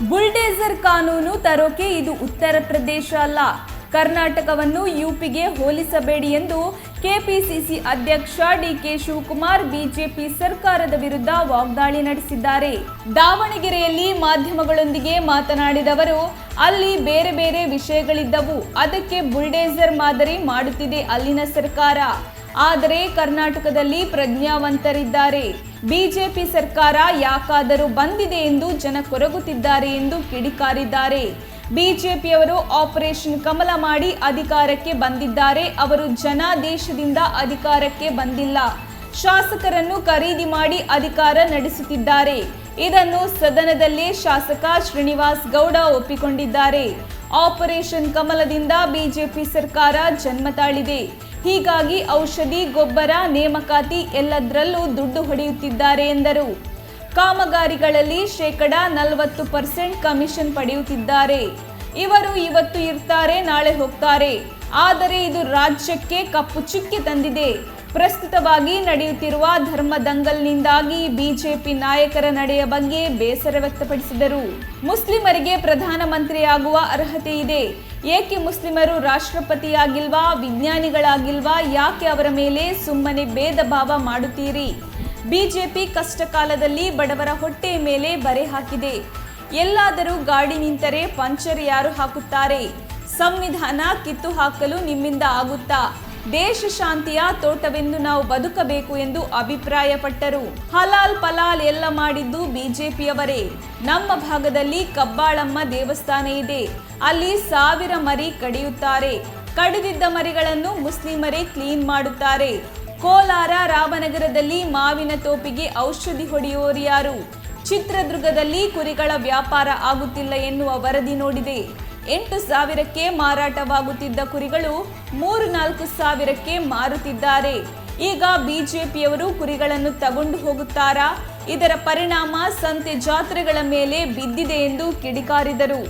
Bulldozer ಕಾನೂನು ತರೋಕೆ ಇದು ಉತ್ತರ ಪ್ರದೇಶ ಅಲ್ಲ, ಕರ್ನಾಟಕವನ್ನು ಯುಪಿಗೆ ಹೋಲಿಸಬೇಡಿ ಎಂದು ಕೆಪಿಸಿಸಿ ಅಧ್ಯಕ್ಷ ಡಿಕೆ ಶಿವಕುಮಾರ್ ಬಿಜೆಪಿ ಸರ್ಕಾರದ ವಿರುದ್ಧ ವಾಗ್ದಾಳಿ ನಡೆಸಿದ್ದಾರೆ. ದಾವಣಗೆರೆಯಲ್ಲಿ ಮಾಧ್ಯಮಗಳೊಂದಿಗೆ ಮಾತನಾಡಿದ ಅವರು, ಅಲ್ಲಿ ಬೇರೆ ಬೇರೆ ವಿಷಯಗಳಿದ್ದವು, ಅದಕ್ಕೆ ಬುಲ್ಡೇಜರ್ ಮಾದರಿ ಮಾಡುತ್ತಿದೆ ಅಲ್ಲಿನ ಸರ್ಕಾರ. ಆದರೆ ಕರ್ನಾಟಕದಲ್ಲಿ ಪ್ರಜ್ಞಾವಂತರಿದ್ದಾರೆ. ಬಿಜೆಪಿ ಸರ್ಕಾರ ಯಾಕಾದರೂ ಬಂದಿದೆ ಎಂದು ಜನ ಕೊರಗುತ್ತಿದ್ದಾರೆ ಎಂದು ಕಿಡಿಕಾರಿದ್ದಾರೆ. ಬಿಜೆಪಿಯವರು ಆಪರೇಷನ್ ಕಮಲ ಮಾಡಿ ಅಧಿಕಾರಕ್ಕೆ ಬಂದಿದ್ದಾರೆ. ಅವರು ಜನಾದೇಶದಿಂದ ಅಧಿಕಾರಕ್ಕೆ ಬಂದಿಲ್ಲ, ಶಾಸಕರನ್ನು ಖರೀದಿ ಮಾಡಿ ಅಧಿಕಾರ ನಡೆಸುತ್ತಿದ್ದಾರೆ. ಇದನ್ನು ಸದನದಲ್ಲೇ ಶಾಸಕ ಶ್ರೀನಿವಾಸ್ ಗೌಡ ಒಪ್ಪಿಕೊಂಡಿದ್ದಾರೆ. ಆಪರೇಷನ್ ಕಮಲದಿಂದ ಬಿಜೆಪಿ ಸರ್ಕಾರ ಜನ್ಮ ತಾಳಿದೆ. ಹೀಗಾಗಿ ಔಷಧಿ, ಗೊಬ್ಬರ, ನೇಮಕಾತಿ ಎಲ್ಲದರಲ್ಲೂ ದುಡ್ಡು ಹೊಡೆಯುತ್ತಿದ್ದಾರೆ ಎಂದರು. ಕಾಮಗಾರಿಗಳಲ್ಲಿ 40% ಕಮಿಷನ್ ಪಡೆಯುತ್ತಿದ್ದಾರೆ. ಇವರು ಇವತ್ತು ಇರ್ತಾರೆ, ನಾಳೆ ಹೋಗ್ತಾರೆ. ಆದರೆ ಇದು ರಾಜ್ಯಕ್ಕೆ ಕಪ್ಪು ಚುಕ್ಕೆ ತಂದಿದೆ. ಪ್ರಸ್ತುತವಾಗಿ ನಡೆಯುತ್ತಿರುವ ಧರ್ಮ ದಂಗಲ್ನಿಂದಾಗಿ ಬಿಜೆಪಿ ನಾಯಕರ ನಡೆಯ ಬಗ್ಗೆ ಬೇಸರ ವ್ಯಕ್ತಪಡಿಸಿದರು. ಮುಸ್ಲಿಮರಿಗೆ ಪ್ರಧಾನಮಂತ್ರಿಯಾಗುವ ಅರ್ಹತೆ ಇದೆ. ಏಕೆ ಮುಸ್ಲಿಮರು ರಾಷ್ಟ್ರಪತಿಯಾಗಿಲ್ವಾ, ವಿಜ್ಞಾನಿಗಳಾಗಿಲ್ವಾ? ಯಾಕೆ ಅವರ ಮೇಲೆ ಸುಮ್ಮನೆ ಭೇದ ಭಾವ ಮಾಡುತ್ತೀರಿ? ಬಿಜೆಪಿ ಕಷ್ಟ ಕಾಲದಲ್ಲಿ ಬಡವರ ಹೊಟ್ಟೆಯ ಮೇಲೆ ಬರೆ ಹಾಕಿದೆ. ಎಲ್ಲಾದರೂ ಗಾಡಿ ನಿಂತರೆ ಪಂಚರ್ ಯಾರು ಹಾಕುತ್ತಾರೆ? ಸಂವಿಧಾನ ಕಿತ್ತು ಹಾಕಲು ನಿಮ್ಮಿಂದ ಆಗುತ್ತಾ? ದೇಶ ಶಾಂತಿಯ ತೋಟವೆಂದು ನಾವು ಬದುಕಬೇಕು ಎಂದು ಅಭಿಪ್ರಾಯಪಟ್ಟರು. ಹಲಾಲ್ ಪಲಾಲ್ ಎಲ್ಲ ಮಾಡಿದ್ದು ಬಿಜೆಪಿಯವರೇ. ನಮ್ಮ ಭಾಗದಲ್ಲಿ ಕಬ್ಬಾಳಮ್ಮ ದೇವಸ್ಥಾನ ಇದೆ. ಅಲ್ಲಿ 1000 ಮರಿ ಕಡಿಯುತ್ತಾರೆ. ಕಡಿದಿದ್ದ ಮರಿಗಳನ್ನು ಮುಸ್ಲಿಮರೇ ಕ್ಲೀನ್ ಮಾಡುತ್ತಾರೆ. ಕೋಲಾರ, ರಾಮನಗರದಲ್ಲಿ ಮಾವಿನ ತೋಪಿಗೆ ಔಷಧಿ ಹೊಡೆಯುವವರು ಯಾರು? ಚಿತ್ರದುರ್ಗದಲ್ಲಿ ಕುರಿಗಳ ವ್ಯಾಪಾರ ಆಗುತ್ತಿಲ್ಲ ಎನ್ನುವ ವರದಿ ನೋಡಿದೆ. 8,000ಕ್ಕೆ ಮಾರಾಟವಾಗುತ್ತಿದ್ದ ಕುರಿಗಳು 3-4 ಸಾವಿರಕ್ಕೆ ಮಾರುತ್ತಿದ್ದಾರೆ. ಈಗ ಬಿಜೆಪಿಯವರು ಕುರಿಗಳನ್ನು ತಗೊಂಡು ಹೋಗುತ್ತಾರಾ? ಇದರ ಪರಿಣಾಮ ಸಂತೆ ಜಾತ್ರೆಗಳ ಮೇಲೆ ಬಿದ್ದಿದೆ ಎಂದು ಕಿಡಿಕಾರಿದರು.